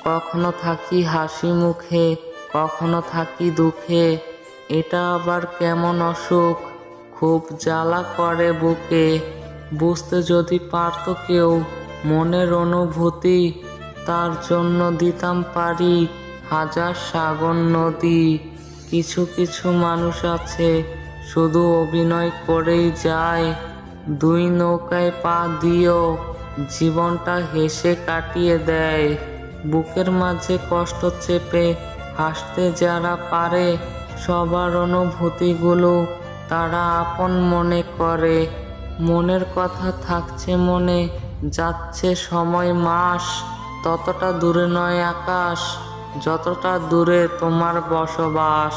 কখনো থাকি হাসি মুখে, কখনো থাকি দুঃখে। এটা আবার কেমন অসুখ, খুব জ্বালা করে বুকে। বুঝতে যদি পারত কেউ মনের অনুভূতি, তার জন্য দিতাম পারি হাজার সাগর নদী। কিছু কিছু মানুষ আছে শুধু অভিনয় করেই যায়, দুই নৌকায় পা দিয়েও জীবনটা হেসে কাটিয়ে দেয়। বুকের মাঝে কষ্ট চেপে হাসতে যারা পারে, সবার অনুভূতিগুলো তারা আপন মনে করে। মনের কথা থাকছে মনে, যাচ্ছে সময় মাস, ততটা দূরে নয় আকাশ, যতটা দূরে তোমার বসবাস।